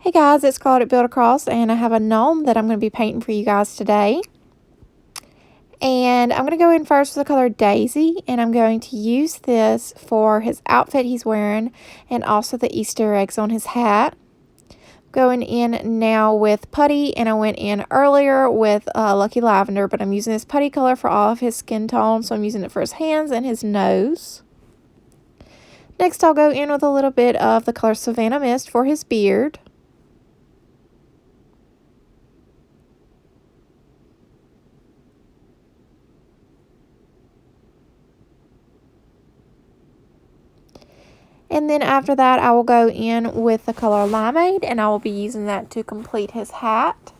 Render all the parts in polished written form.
Hey guys, it's Cutout Build Across, and I have a gnome that I'm going to be painting for you guys today. And I'm going to go in first with the color Daisy, and I'm going to use this for his outfit he's wearing and also the Easter eggs on his hat. Going in now with Putty, and I went in earlier with Lucky Lavender, but I'm using this Putty color for all of his skin tone, so I'm using it for his hands and his nose. Next, I'll go in with a little bit of the color Savannah Mist for his beard. And then after that, I will go in with the color Limeade, and I will be using that to complete his hat.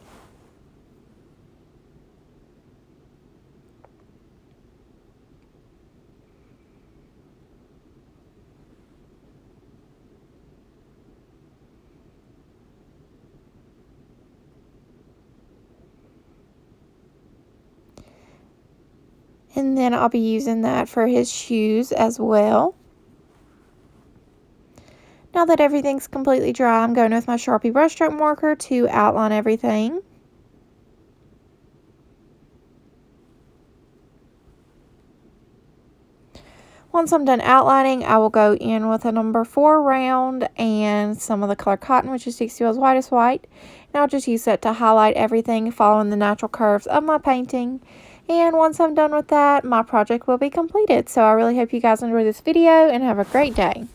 And then I'll be using that for his shoes as well. Now that everything's completely dry, I'm going with my Sharpie brushstroke marker to outline everything. Once I'm done outlining, I will go in with a number 4 round and some of the color Cotton, which is 60 as white as white. And I'll just use that to highlight everything, following the natural curves of my painting. And once I'm done with that, my project will be completed. So I really hope you guys enjoy this video and have a great day.